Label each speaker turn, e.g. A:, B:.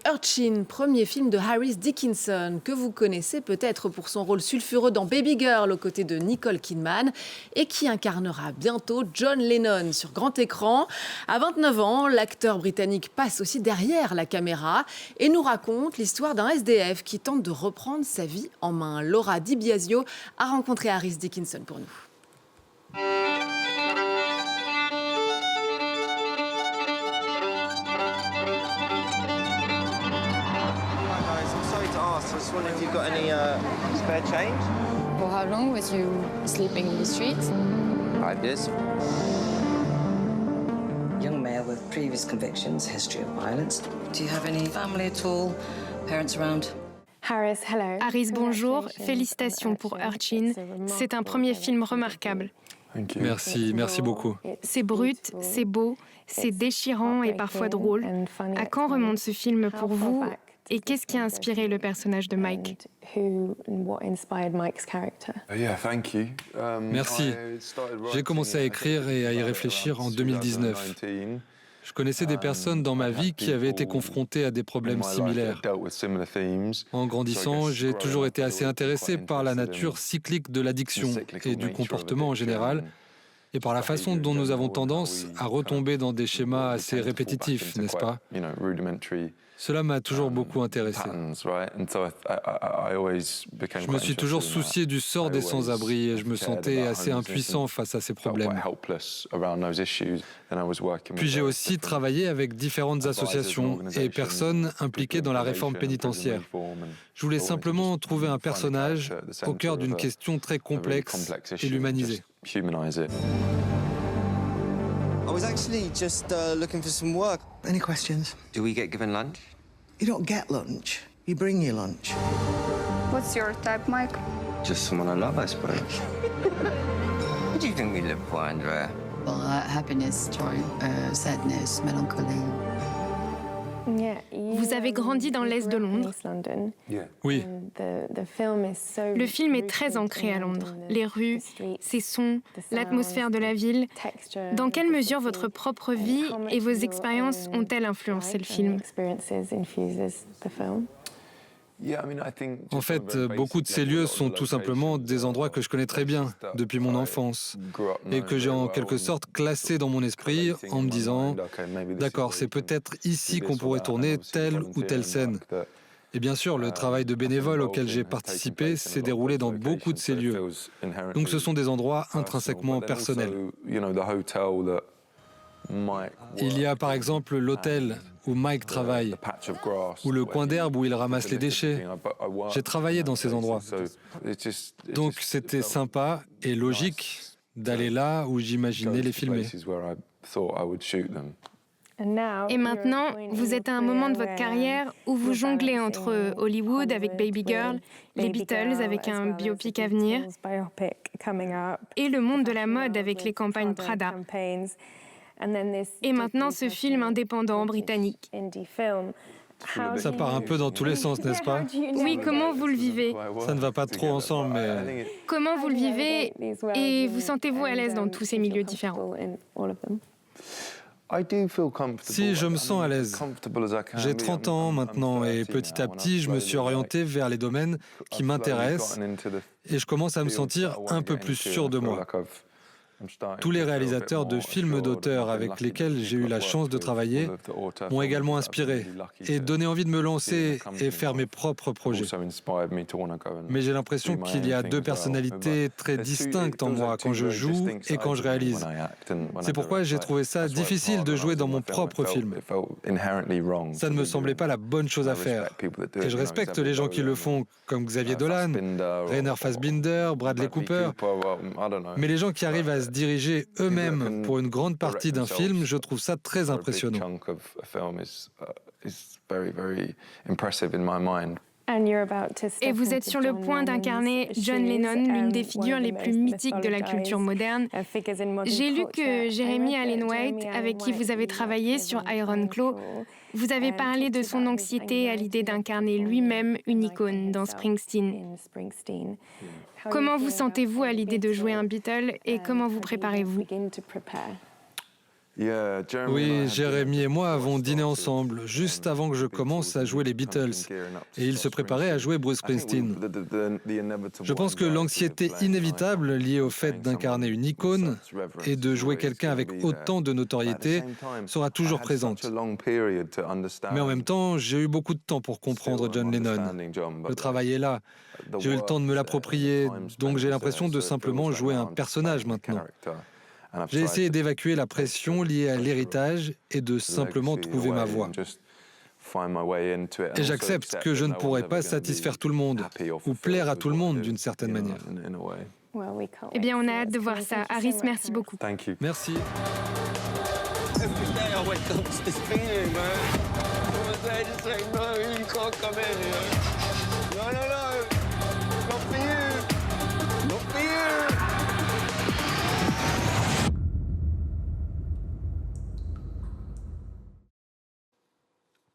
A: Urchin, premier film de Harris Dickinson, que vous connaissez peut-être pour son rôle sulfureux dans Baby Girl aux côtés de Nicole Kidman et qui incarnera bientôt John Lennon sur grand écran. À 29 ans, l'acteur britannique passe aussi derrière la caméra et nous raconte l'histoire d'un SDF qui tente de reprendre sa vie en main. Laura Di Biasio a rencontré Harris Dickinson pour nous.
B: I was wondering if you've got any spare change?
C: For how long was you sleeping in the streets?
B: 5 years.
D: Young male with previous convictions, history of violence. Do you have any family at all? Parents around?
E: Harris, bonjour. Félicitations pour Urchin. C'est un premier film remarquable.
F: Merci beaucoup.
E: C'est brut, c'est beau, c'est déchirant et parfois drôle. À quand remonte ce film pour vous? Et qu'est-ce qui a inspiré le personnage de Mike?
F: Merci. J'ai commencé à écrire et à y réfléchir en 2019. Je connaissais des personnes dans ma vie qui avaient été confrontées à des problèmes similaires. En grandissant, j'ai toujours été assez intéressé par la nature cyclique de l'addiction et du comportement en général, et par la façon dont nous avons tendance à retomber dans des schémas assez répétitifs, n'est-ce pas? Cela m'a toujours beaucoup intéressé. Je me suis toujours soucié du sort des sans-abri et je me sentais assez impuissant face à ces problèmes. Puis j'ai aussi travaillé avec différentes associations et personnes impliquées dans la réforme pénitentiaire. Je voulais simplement trouver un personnage au cœur d'une question très complexe et l'humaniser.
B: I was actually just looking for some work.
G: Any questions?
B: Do we get given lunch?
G: You don't get lunch. You bring your lunch.
C: What's your type, Mike?
B: Just someone I love, I suppose. What do you think we live for, Andrea?
C: Well, happiness, joy, sadness, melancholy.
E: Vous avez grandi dans l'est de Londres.
F: Oui.
E: Le film est très ancré à Londres. Les rues, ses sons, l'atmosphère de la ville. Dans quelle mesure votre propre vie et vos expériences ont-elles influencé le film?
F: En fait, beaucoup de ces lieux sont tout simplement des endroits que je connais très bien depuis mon enfance et que j'ai en quelque sorte classés dans mon esprit en me disant « D'accord, c'est peut-être ici qu'on pourrait tourner telle ou telle scène ». Et bien sûr, le travail de bénévole auquel j'ai participé s'est déroulé dans beaucoup de ces lieux. Donc ce sont des endroits intrinsèquement personnels. Il y a par exemple l'hôtel où Mike travaille, ou le coin d'herbe où il ramasse les déchets. J'ai travaillé dans ces endroits. Donc c'était sympa et logique d'aller là où j'imaginais les filmer.
E: Et maintenant, vous êtes à un moment de votre carrière où vous jonglez entre Hollywood avec Baby Girl, les Beatles avec un biopic à venir, et le monde de la mode avec les campagnes Prada. Et maintenant, ce film indépendant britannique.
F: Ça part un peu dans tous les sens, n'est-ce pas?
E: Oui, comment vous le vivez?
F: Ça ne va pas trop ensemble, mais...
E: Comment vous le vivez et vous sentez-vous à l'aise dans tous ces milieux différents?
F: Si, je me sens à l'aise. J'ai 30 ans maintenant et petit à petit, je me suis orienté vers les domaines qui m'intéressent et je commence à me sentir un peu plus sûr de moi. Tous les réalisateurs de films d'auteur avec lesquels j'ai eu la chance de travailler m'ont également inspiré et donné envie de me lancer et faire mes propres projets. Mais j'ai l'impression qu'il y a deux personnalités très distinctes en moi quand je joue et quand je réalise. C'est pourquoi j'ai trouvé ça difficile de jouer dans mon propre film. Ça ne me semblait pas la bonne chose à faire. Et je respecte les gens qui le font, comme Xavier Dolan, Rainer Fassbinder, Bradley Cooper. Mais les gens qui arrivent à se diriger eux-mêmes pour une grande partie d'un film, je trouve ça très impressionnant.
E: Et vous êtes sur le point d'incarner John Lennon, l'une des figures les plus mythiques de la culture moderne. J'ai lu que Jeremy Allen White, avec qui vous avez travaillé sur Iron Claw, vous avez parlé de son anxiété à l'idée d'incarner lui-même une icône dans Springsteen. Comment vous sentez-vous à l'idée de jouer un Beatle et comment vous préparez-vous?
F: Oui, Jérémy et moi avons dîné ensemble, juste avant que je commence à jouer les Beatles. Et il se préparait à jouer Bruce Springsteen. Je pense que l'anxiété inévitable liée au fait d'incarner une icône et de jouer quelqu'un avec autant de notoriété sera toujours présente. Mais en même temps, j'ai eu beaucoup de temps pour comprendre John Lennon. Le travail est là. J'ai eu le temps de me l'approprier, donc j'ai l'impression de simplement jouer un personnage maintenant. J'ai essayé d'évacuer la pression liée à l'héritage et de simplement trouver ma voie. Et j'accepte que je ne pourrai pas satisfaire tout le monde ou plaire à tout le monde d'une certaine manière.
E: Eh bien, on a hâte de voir ça. Harris, merci beaucoup.
F: Merci.
B: No, no, no.